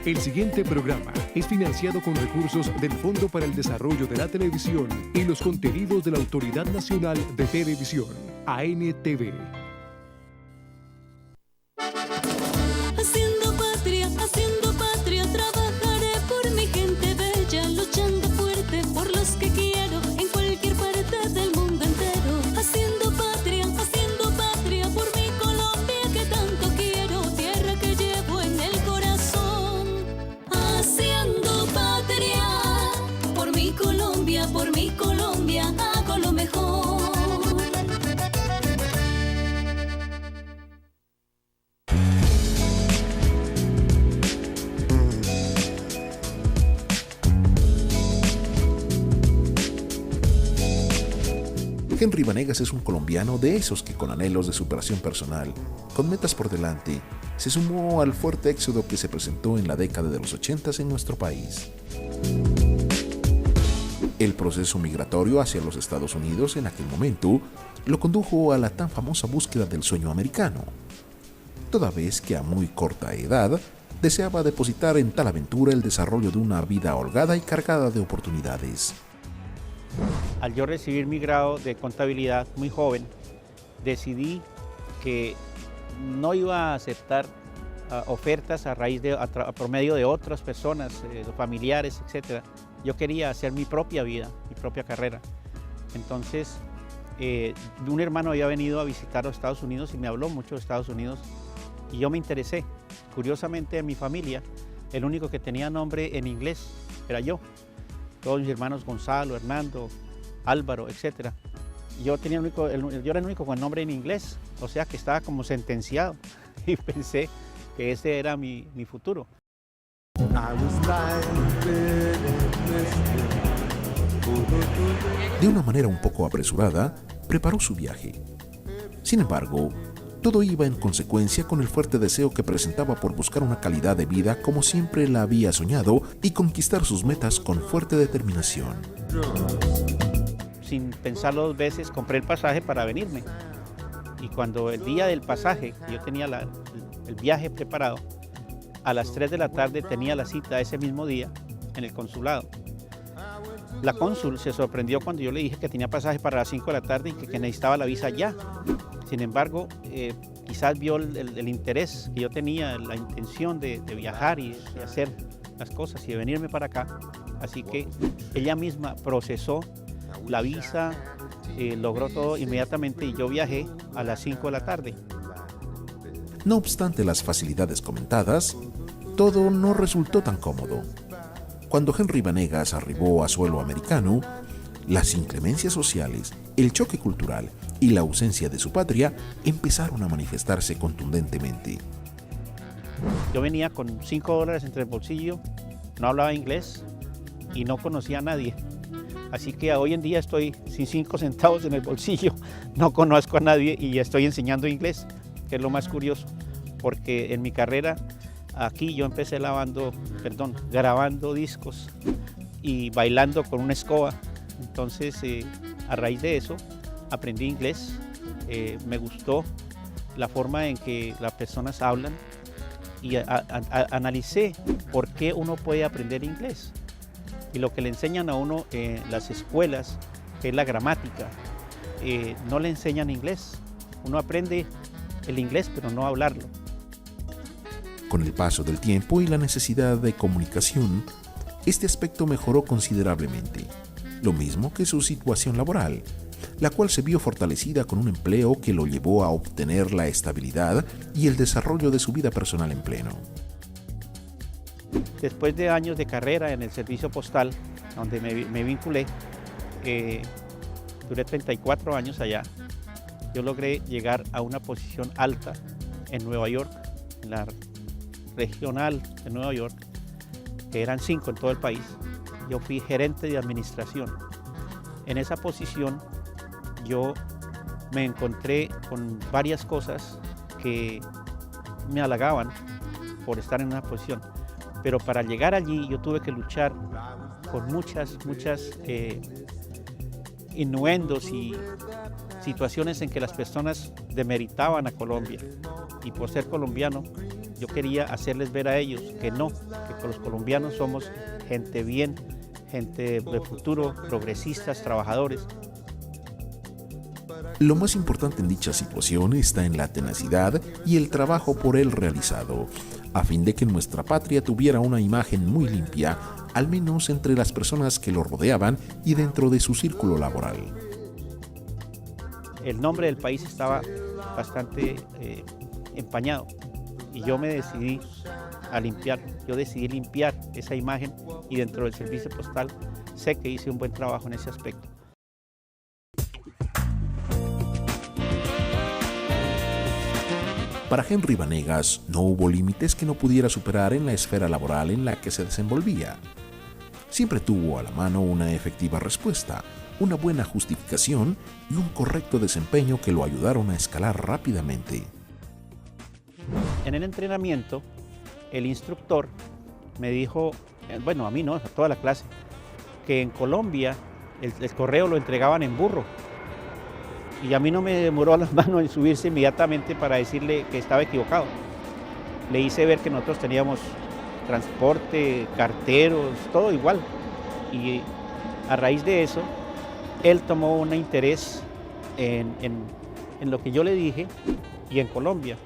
El siguiente programa es financiado con recursos del Fondo para el Desarrollo de la Televisión y los contenidos de la Autoridad Nacional de Televisión, ANTV. Haciendo patria, trabajaré por mi gente bella, luchando fuerte por los que quiero en cualquier parte del mundo entero. Haciendo patria por mi Colombia que tanto quiero, tierra que llevo en el corazón. Haciendo patria por mi Colombia, hago lo mejor. Henry Vanegas es un colombiano de esos que con anhelos de superación personal, con metas por delante, se sumó al fuerte éxodo que se presentó en la década de los 80 en nuestro país. El proceso migratorio hacia los Estados Unidos en aquel momento lo condujo a la tan famosa búsqueda del sueño americano, toda vez que a muy corta edad deseaba depositar en tal aventura el desarrollo de una vida holgada y cargada de oportunidades. Al yo recibir mi grado de contabilidad muy joven, decidí que no iba a aceptar ofertas a promedio de otras personas, familiares, etc. Yo quería hacer mi propia vida, mi propia carrera. Entonces, un hermano había venido a visitar los Estados Unidos y me habló mucho de Estados Unidos y yo me interesé. Curiosamente, en mi familia, el único que tenía nombre en inglés era yo. Todos mis hermanos Gonzalo, Hernando, Álvaro, etc. Yo era el único con nombre en inglés, o sea que estaba como sentenciado y pensé que ese era mi futuro. De una manera un poco apresurada, preparó su viaje. Sin embargo, todo iba en consecuencia con el fuerte deseo que presentaba por buscar una calidad de vida como siempre la había soñado y conquistar sus metas con fuerte determinación. Sin pensarlo dos veces, compré el pasaje para venirme. Y cuando el día del pasaje, yo tenía el viaje preparado, a las 3 de la tarde tenía la cita ese mismo día en el consulado. La cónsul se sorprendió cuando yo le dije que tenía pasaje para las 5 de la tarde y que necesitaba la visa ya. Sin embargo, quizás vio el interés que yo tenía, la intención de viajar y de hacer las cosas y de venirme para acá. Así que ella misma procesó la visa, logró todo inmediatamente y yo viajé a las 5 de la tarde. No obstante las facilidades comentadas, todo no resultó tan cómodo. Cuando Henry Vanegas arribó a suelo americano, las inclemencias sociales, el choque cultural y la ausencia de su patria empezaron a manifestarse contundentemente. Yo venía con $5 entre el bolsillo, no hablaba inglés y no conocía a nadie. Así que hoy en día estoy sin 5 centavos en el bolsillo, no conozco a nadie y estoy enseñando inglés, que es lo más curioso, porque en mi carrera aquí yo empecé grabando discos y bailando con una escoba. Entonces, a raíz de eso, aprendí inglés, me gustó la forma en que las personas hablan y analicé por qué uno puede aprender inglés. Y lo que le enseñan a uno en las escuelas, que es la gramática, no le enseñan inglés. Uno aprende el inglés, pero no a hablarlo. Con el paso del tiempo y la necesidad de comunicación, este aspecto mejoró considerablemente, lo mismo que su situación laboral, la cual se vio fortalecida con un empleo que lo llevó a obtener la estabilidad y el desarrollo de su vida personal en pleno. Después de años de carrera en el servicio postal, donde me vinculé, duré 34 años allá, yo logré llegar a una posición alta en Nueva York, en la regional de Nueva York, que eran 5 en todo el país. Yo fui gerente de administración. En esa posición yo me encontré con varias cosas que me halagaban por estar en una posición. Pero para llegar allí yo tuve que luchar con muchas innuendos y situaciones en que las personas demeritaban a Colombia. Y por ser colombiano, yo quería hacerles ver a ellos que no, que Los colombianos somos gente bien, gente de futuro, progresistas, trabajadores. Lo más importante en dicha situación está en la tenacidad y el trabajo por él realizado, a fin de que nuestra patria tuviera una imagen muy limpia, al menos entre las personas que lo rodeaban y dentro de su círculo laboral. El nombre del país estaba bastante empañado y yo me decidí a limpiar. Yo decidí limpiar esa imagen y dentro del servicio postal sé que hice un buen trabajo en ese aspecto. Para Henry Vanegas no hubo límites que no pudiera superar en la esfera laboral en la que se desenvolvía. Siempre tuvo a la mano una efectiva respuesta, una buena justificación y un correcto desempeño que lo ayudaron a escalar rápidamente. En el entrenamiento, el instructor me dijo, bueno, a mí no, a toda la clase, que en Colombia el correo lo entregaban en burro. Y a mí no me demoró las manos en subirse inmediatamente para decirle que estaba equivocado. Le hice ver que nosotros teníamos transporte, carteros, todo igual. Y a raíz de eso, él tomó un interés en lo que yo le dije y en Colombia.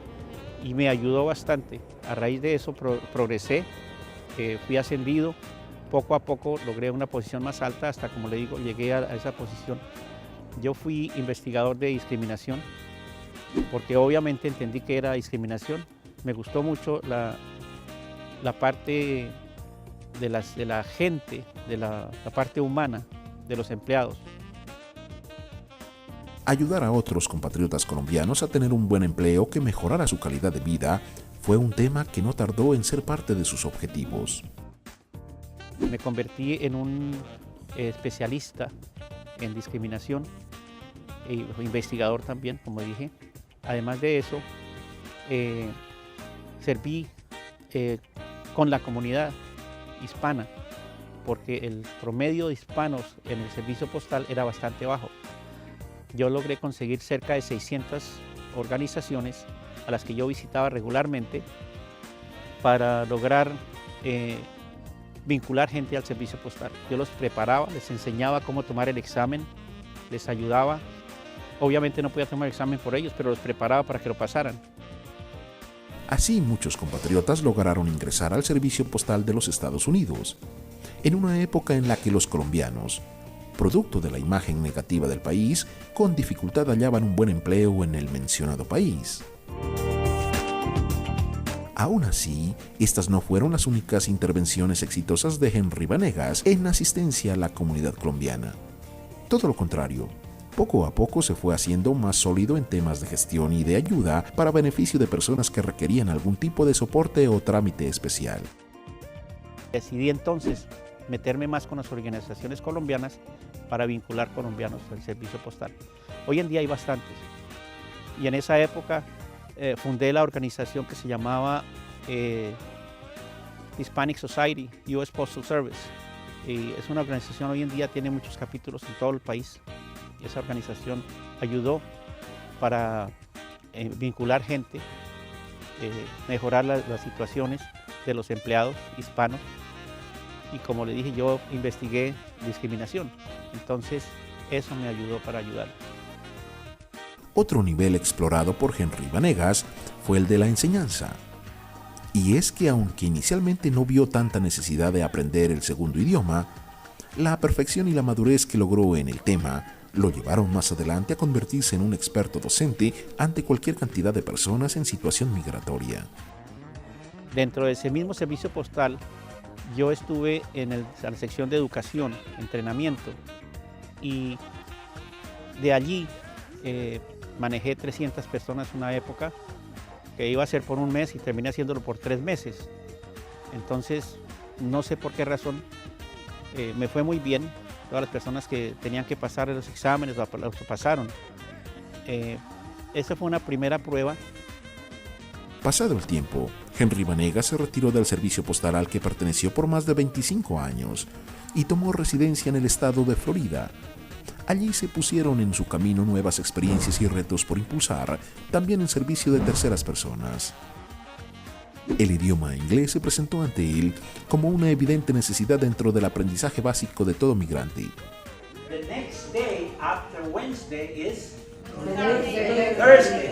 Y me ayudó bastante. A raíz de eso progresé, fui ascendido. Poco a poco logré una posición más alta hasta, como le digo, llegué a esa posición. Yo fui investigador de discriminación porque obviamente entendí que era discriminación. Me gustó mucho la parte de la gente, de la parte humana de los empleados. Ayudar a otros compatriotas colombianos a tener un buen empleo que mejorara su calidad de vida fue un tema que no tardó en ser parte de sus objetivos. Me convertí en un especialista en discriminación, investigador también, como dije. Además de eso, serví con la comunidad hispana, porque el promedio de hispanos en el servicio postal era bastante bajo. Yo logré conseguir cerca de 600 organizaciones a las que yo visitaba regularmente para lograr vincular gente al servicio postal. Yo los preparaba, les enseñaba cómo tomar el examen, les ayudaba. Obviamente no podía tomar el examen por ellos, pero los preparaba para que lo pasaran. Así muchos compatriotas lograron ingresar al servicio postal de los Estados Unidos, en una época en la que los colombianos, producto de la imagen negativa del país, con dificultad hallaban un buen empleo en el mencionado país. Aún así, estas no fueron las únicas intervenciones exitosas de Henry Vanegas en asistencia a la comunidad colombiana. Todo lo contrario, poco a poco se fue haciendo más sólido en temas de gestión y de ayuda para beneficio de personas que requerían algún tipo de soporte o trámite especial. Decidí entonces meterme más con las organizaciones colombianas para vincular colombianos al servicio postal. Hoy en día hay bastantes. Y en esa época fundé la organización que se llamaba Hispanic Society US Postal Service. Y es una organización, hoy en día tiene muchos capítulos en todo el país. Esa organización ayudó para vincular gente, mejorar las situaciones de los empleados hispanos. Y como le dije, yo investigué discriminación. Entonces, eso me ayudó para ayudar. Otro nivel explorado por Henry Vanegas fue el de la enseñanza. Y es que aunque inicialmente no vio tanta necesidad de aprender el segundo idioma, la perfección y la madurez que logró en el tema lo llevaron más adelante a convertirse en un experto docente ante cualquier cantidad de personas en situación migratoria. Dentro de ese mismo servicio postal, yo estuve en la sección de educación, entrenamiento, y de allí manejé 300 personas en una época que iba a ser por un mes y terminé haciéndolo por 3 meses. Entonces, no sé por qué razón, me fue muy bien. Todas las personas que tenían que pasar los exámenes los pasaron. Esa fue una primera prueba. Pasado el tiempo, Henry Vanegas se retiró del servicio postal al que perteneció por más de 25 años y tomó residencia en el estado de Florida. Allí se pusieron en su camino nuevas experiencias y retos por impulsar, también en servicio de terceras personas. El idioma inglés se presentó ante él como una evidente necesidad dentro del aprendizaje básico de todo migrante. The next day after Wednesday is Thursday.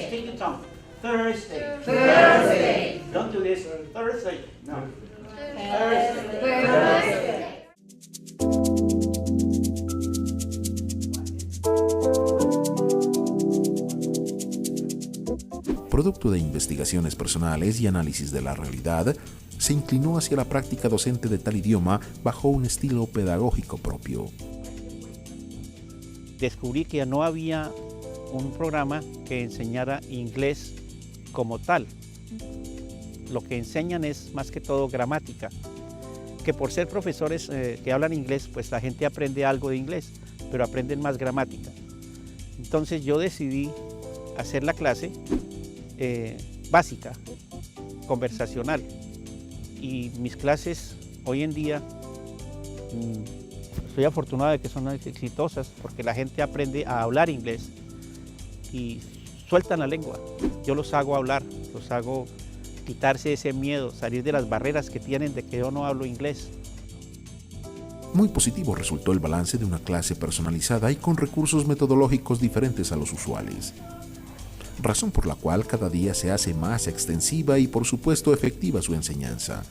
Speak your tongue. Thursday. Don't do this. Thursday. No. Thursday. Producto de investigaciones personales y análisis de la realidad, se inclinó hacia la práctica docente de tal idioma bajo un estilo pedagógico propio. Descubrí que no había un programa que enseñara inglés como tal. Lo que enseñan es más que todo gramática, que por ser profesores que hablan inglés, pues la gente aprende algo de inglés, pero aprenden más gramática. Entonces yo decidí hacer la clase básica, conversacional, y mis clases hoy en día estoy afortunado de que son exitosas porque la gente aprende a hablar inglés y sueltan la lengua. Yo los hago hablar, los hago quitarse ese miedo, salir de las barreras que tienen de que yo no hablo inglés. Muy positivo resultó el balance de una clase personalizada y con recursos metodológicos diferentes a los usuales, razón por la cual cada día se hace más extensiva y por supuesto efectiva su enseñanza,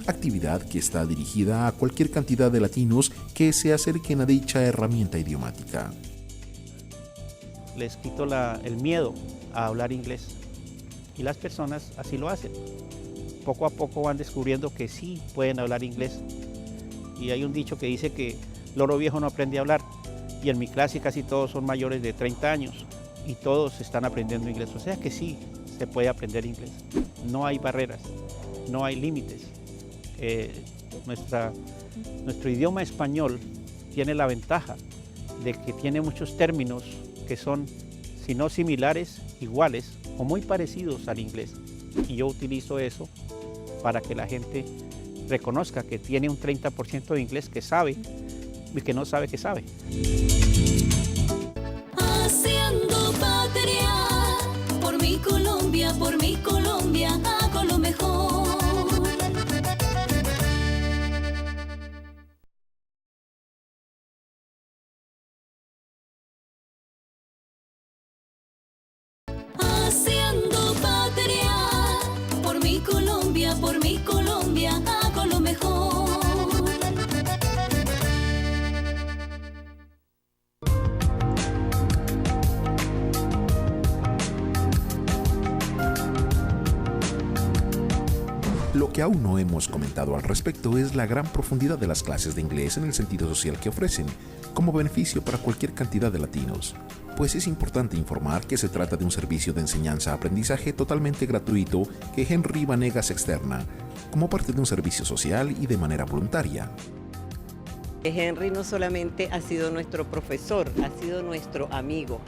actividad que está dirigida a cualquier cantidad de latinos que se acerquen a dicha herramienta idiomática. Les quito el miedo a hablar inglés y las personas así lo hacen. Poco a poco van descubriendo que sí pueden hablar inglés, y hay un dicho que dice que loro viejo no aprende a hablar, y en mi clase casi todos son mayores de 30 años y todos están aprendiendo inglés, o sea que sí se puede aprender inglés. No hay barreras, no hay límites. Nuestro idioma español tiene la ventaja de que tiene muchos términos que son, si no similares, iguales o muy parecidos al inglés. Y yo utilizo eso para que la gente reconozca que tiene un 30% de inglés que sabe y que no sabe que sabe. Haciendo patria, por mi Colombia, hago lo mejor. Haciendo patria, por mi Colombia, hago lo mejor. Lo que aún no hemos comentado al respecto es la gran profundidad de las clases de inglés en el sentido social que ofrecen, como beneficio para cualquier cantidad de latinos, pues es importante informar que se trata de un servicio de enseñanza-aprendizaje totalmente gratuito que Henry Vanegas externa, como parte de un servicio social y de manera voluntaria. Henry no solamente ha sido nuestro profesor, ha sido nuestro amigo.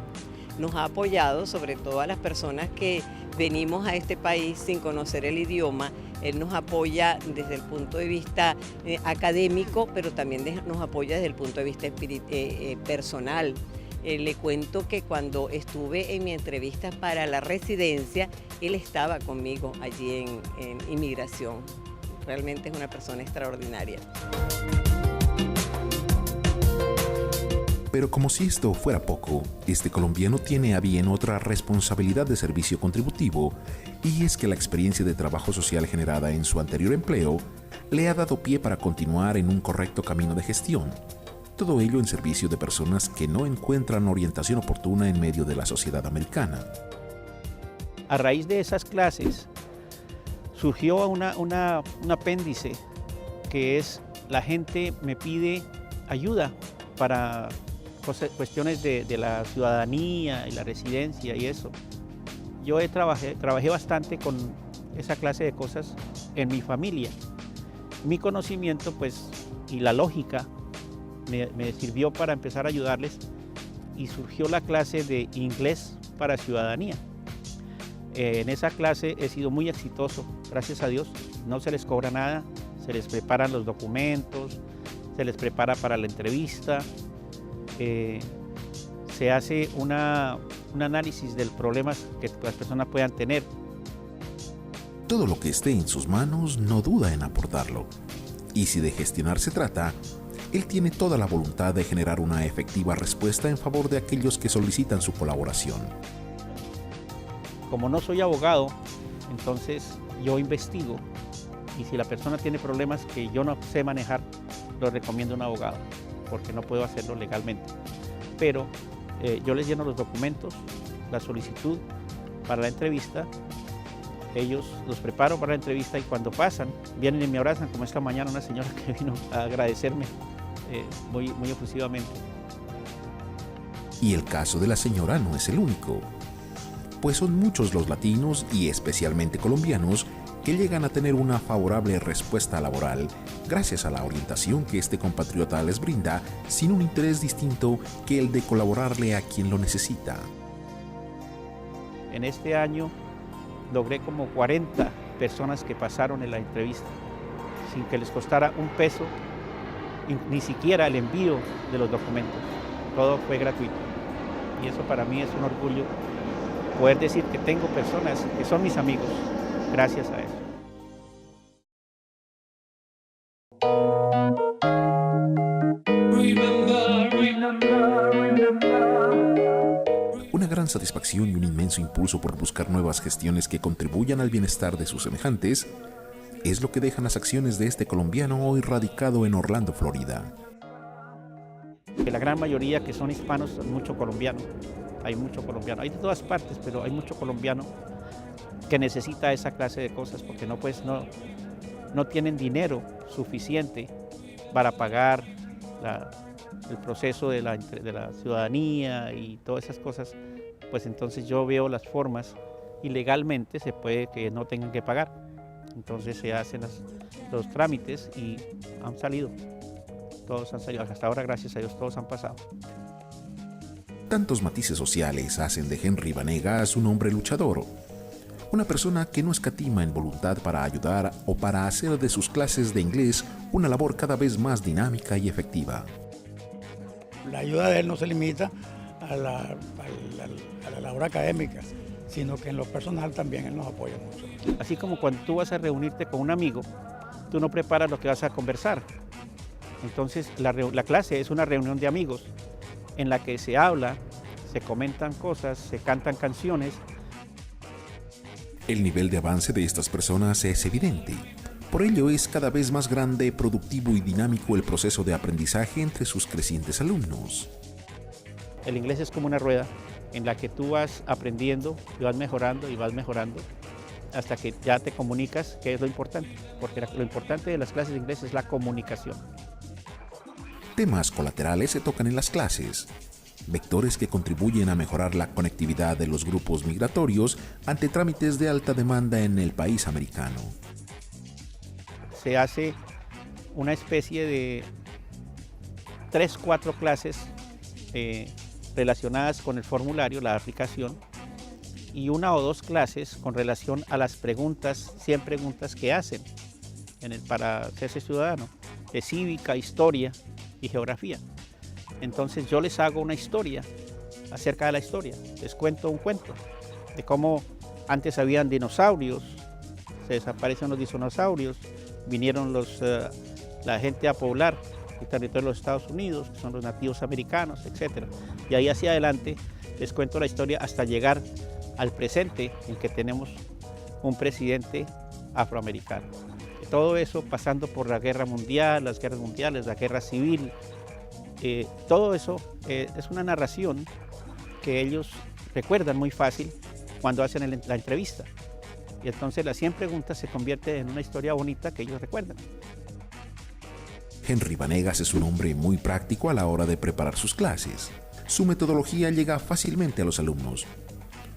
Nos ha apoyado, sobre todo a las personas que venimos a este país sin conocer el idioma. Él nos apoya desde el punto de vista académico, pero también nos apoya desde el punto de vista personal. Le cuento que cuando estuve en mi entrevista para la residencia, él estaba conmigo allí en inmigración. Realmente es una persona extraordinaria. Pero como si esto fuera poco, este colombiano tiene a bien otra responsabilidad de servicio contributivo, y es que la experiencia de trabajo social generada en su anterior empleo le ha dado pie para continuar en un correcto camino de gestión. Todo ello en servicio de personas que no encuentran orientación oportuna en medio de la sociedad americana. A raíz de esas clases surgió un apéndice que es: la gente me pide ayuda para cuestiones de la ciudadanía y la residencia y eso. Yo trabajé bastante con esa clase de cosas en mi familia. Mi conocimiento pues y la lógica me sirvió para empezar a ayudarles, y surgió la clase de inglés para ciudadanía. En esa clase he sido muy exitoso, gracias a Dios. No se les cobra nada, se les preparan los documentos, se les prepara para la entrevista. Se hace un análisis de los problemas que las personas puedan tener. Todo lo que esté en sus manos no duda en aportarlo. Y si de gestionar se trata, él tiene toda la voluntad de generar una efectiva respuesta en favor de aquellos que solicitan su colaboración. Como no soy abogado, entonces yo investigo y si la persona tiene problemas que yo no sé manejar, lo recomiendo a un abogado, porque no puedo hacerlo legalmente. Pero yo les lleno los documentos, la solicitud para la entrevista, ellos los preparo para la entrevista y cuando pasan, vienen y me abrazan, como esta mañana una señora que vino a agradecerme muy efusivamente. Y el caso de la señora no es el único, pues son muchos los latinos y especialmente colombianos que llegan a tener una favorable respuesta laboral gracias a la orientación que este compatriota les brinda sin un interés distinto que el de colaborarle a quien lo necesita. En este año logré como 40 personas que pasaron en la entrevista sin que les costara un peso, ni siquiera el envío de los documentos. Todo fue gratuito. Y eso para mí es un orgullo, poder decir que tengo personas que son mis amigos gracias a eso. Una gran satisfacción y un inmenso impulso por buscar nuevas gestiones que contribuyan al bienestar de sus semejantes es lo que dejan las acciones de este colombiano hoy radicado en Orlando, Florida. La gran mayoría que son hispanos son mucho colombiano. Hay mucho colombiano, hay de todas partes, pero hay mucho colombiano que necesita esa clase de cosas porque no tienen dinero suficiente para pagar el proceso de la ciudadanía y todas esas cosas. Pues entonces yo veo las formas y legalmente se puede que no tengan que pagar. Entonces se hacen los trámites y han salido. Todos han salido, hasta ahora gracias a Dios todos han pasado. Tantos matices sociales hacen de Henry Vanegas un hombre luchador, una persona que no escatima en voluntad para ayudar o para hacer de sus clases de inglés una labor cada vez más dinámica y efectiva. La ayuda de él no se limita a la labor académica, sino que en lo personal también él nos apoya mucho. Así como cuando tú vas a reunirte con un amigo, tú no preparas lo que vas a conversar. Entonces la clase es una reunión de amigos en la que se habla, se comentan cosas, se cantan canciones. El nivel de avance de estas personas es evidente. Por ello es cada vez más grande, productivo y dinámico el proceso de aprendizaje entre sus crecientes alumnos. El inglés es como una rueda en la que tú vas aprendiendo y vas mejorando hasta que ya te comunicas, que es lo importante, porque lo importante de las clases de inglés es la comunicación. Temas colaterales se tocan en las clases, vectores que contribuyen a mejorar la conectividad de los grupos migratorios ante trámites de alta demanda en el país americano. Se hace una especie de 3-4 clases relacionadas con el formulario, la aplicación, y 1 o 2 clases con relación a las preguntas, 100 preguntas que hacen para hacerse ciudadano, de cívica, historia y geografía. Entonces yo les hago una historia acerca de la historia, les cuento un cuento de cómo antes habían dinosaurios, se desaparecen los dinosaurios, vinieron la gente a poblar el territorio de los Estados Unidos, que son los nativos americanos, etc. Y ahí hacia adelante les cuento la historia hasta llegar al presente en que tenemos un presidente afroamericano. Todo eso pasando por la guerra mundial, las guerras mundiales, la guerra civil, todo eso es una narración que ellos recuerdan muy fácil cuando hacen la entrevista. Y entonces las 100 preguntas se convierten en una historia bonita que ellos recuerdan. Henry Vanegas es un hombre muy práctico a la hora de preparar sus clases. Su metodología llega fácilmente a los alumnos.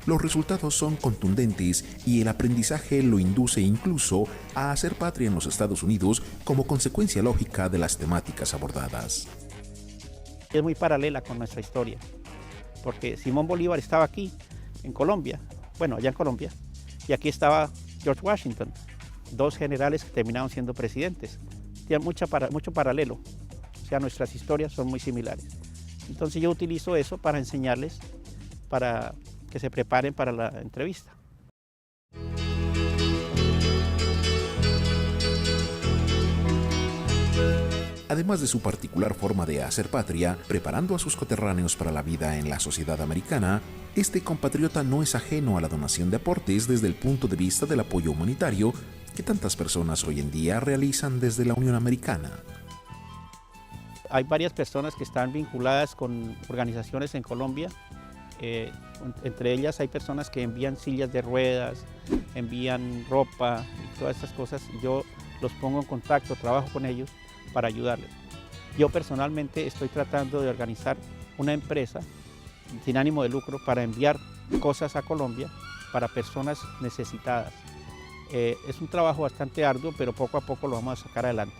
Los resultados son contundentes y el aprendizaje lo induce incluso a hacer patria en los Estados Unidos como consecuencia lógica de las temáticas abordadas. Es muy paralela con nuestra historia, porque Simón Bolívar estaba aquí, en Colombia, bueno, allá en Colombia, y aquí estaba George Washington, 2 generales que terminaron siendo presidentes. Tienen mucho paralelo, o sea, nuestras historias son muy similares. Entonces yo utilizo eso para enseñarles, para que se preparen para la entrevista. Además de su particular forma de hacer patria, preparando a sus coterráneos para la vida en la sociedad americana, este compatriota no es ajeno a la donación de aportes desde el punto de vista del apoyo humanitario que tantas personas hoy en día realizan desde la Unión Americana. Hay varias personas que están vinculadas con organizaciones en Colombia. Entre ellas hay personas que envían sillas de ruedas, envían ropa y todas estas cosas. Yo los pongo en contacto, trabajo con ellos para ayudarles. Yo personalmente estoy tratando de organizar una empresa sin ánimo de lucro para enviar cosas a Colombia para personas necesitadas. Es un trabajo bastante arduo, pero poco a poco lo vamos a sacar adelante.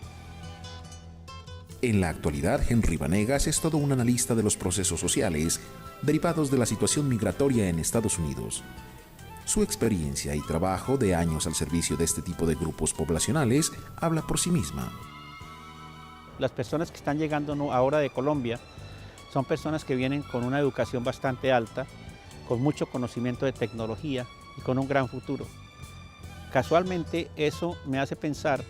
En la actualidad, Henry Vanegas es todo un analista de los procesos sociales derivados de la situación migratoria en Estados Unidos. Su experiencia y trabajo de años al servicio de este tipo de grupos poblacionales habla por sí misma. Las personas que están llegando ahora de Colombia son personas que vienen con una educación bastante alta, con mucho conocimiento de tecnología y con un gran futuro. Casualmente eso me hace pensar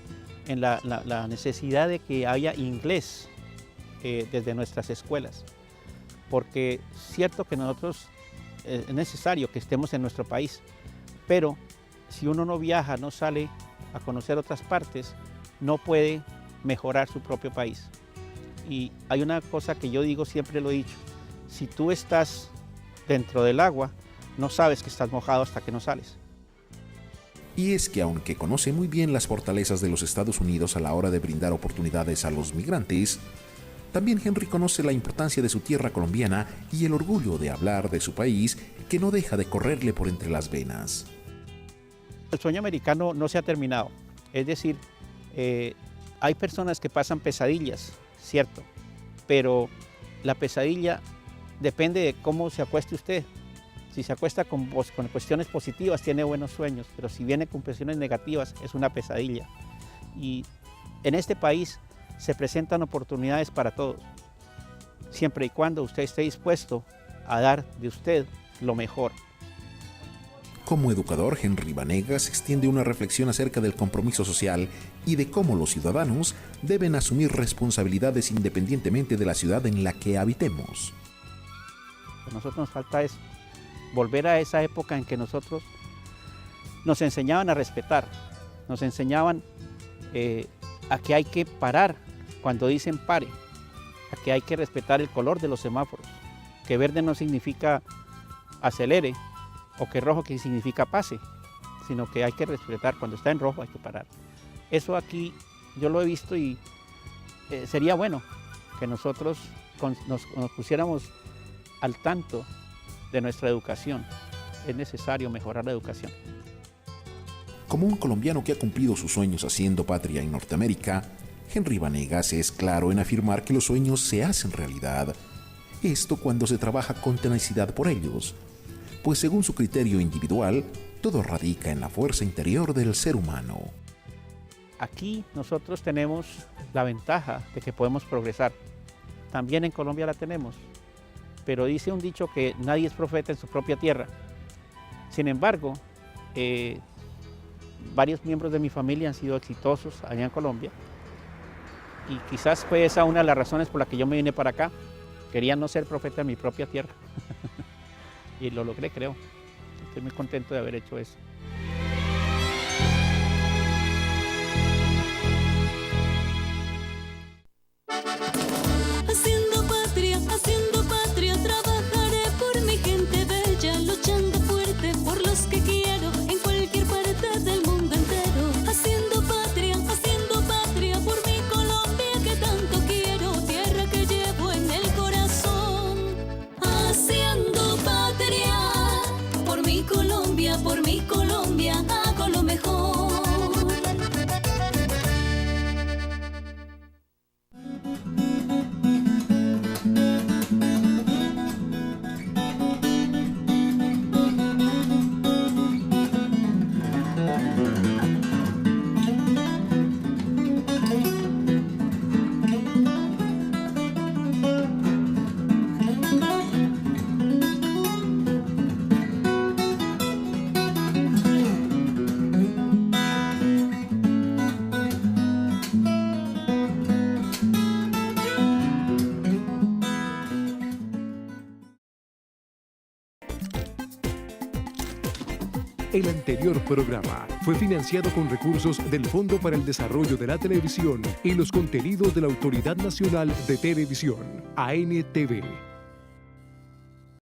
en la necesidad de que haya inglés desde nuestras escuelas, porque es cierto que nosotros es necesario que estemos en nuestro país, pero si uno no viaja, no sale a conocer otras partes, no puede mejorar su propio país. Y hay una cosa que yo digo, siempre lo he dicho: si tú estás dentro del agua, no sabes que estás mojado hasta que no sales. Y es que aunque conoce muy bien las fortalezas de los Estados Unidos a la hora de brindar oportunidades a los migrantes, también Henry conoce la importancia de su tierra colombiana y el orgullo de hablar de su país que no deja de correrle por entre las venas. El sueño americano no se ha terminado, es decir, hay personas que pasan pesadillas, cierto, pero la pesadilla depende de cómo se acueste usted. Si se acuesta con cuestiones positivas, tiene buenos sueños, pero si viene con cuestiones negativas, es una pesadilla. Y en este país se presentan oportunidades para todos, siempre y cuando usted esté dispuesto a dar de usted lo mejor. Como educador, Henry Vanegas extiende una reflexión acerca del compromiso social y de cómo los ciudadanos deben asumir responsabilidades independientemente de la ciudad en la que habitemos. A nosotros nos falta eso, volver a esa época en que nosotros nos enseñaban a respetar, nos enseñaban a que hay que parar cuando dicen pare, a que hay que respetar el color de los semáforos, que verde no significa acelere, o que rojo que significa pase, sino que hay que respetar, cuando está en rojo hay que parar. Eso aquí yo lo he visto y sería bueno que nosotros nos pusiéramos al tanto de nuestra educación. Es necesario mejorar la educación. Como un colombiano que ha cumplido sus sueños haciendo patria en Norteamérica, Henry Vanegas es claro en afirmar que los sueños se hacen realidad. Esto cuando se trabaja con tenacidad por ellos, pues según su criterio individual, todo radica en la fuerza interior del ser humano. Aquí nosotros tenemos la ventaja de que podemos progresar. También en Colombia la tenemos, pero dice un dicho que nadie es profeta en su propia tierra. Sin embargo, varios miembros de mi familia han sido exitosos allá en Colombia y quizás fue esa una de las razones por la que yo me vine para acá. Quería no ser profeta en mi propia tierra. Y lo logré, creo. Estoy muy contento de haber hecho eso. Haciendo patria, trabajaré por mi gente bella, luchando fuerte por los que quiero en cualquier parte del mundo entero. Haciendo patria por mi Colombia que tanto quiero, tierra que llevo en el corazón. Haciendo patria por mi Colombia, por mi Colombia. El anterior programa fue financiado con recursos del Fondo para el Desarrollo de la Televisión y los contenidos de la Autoridad Nacional de Televisión, ANTV.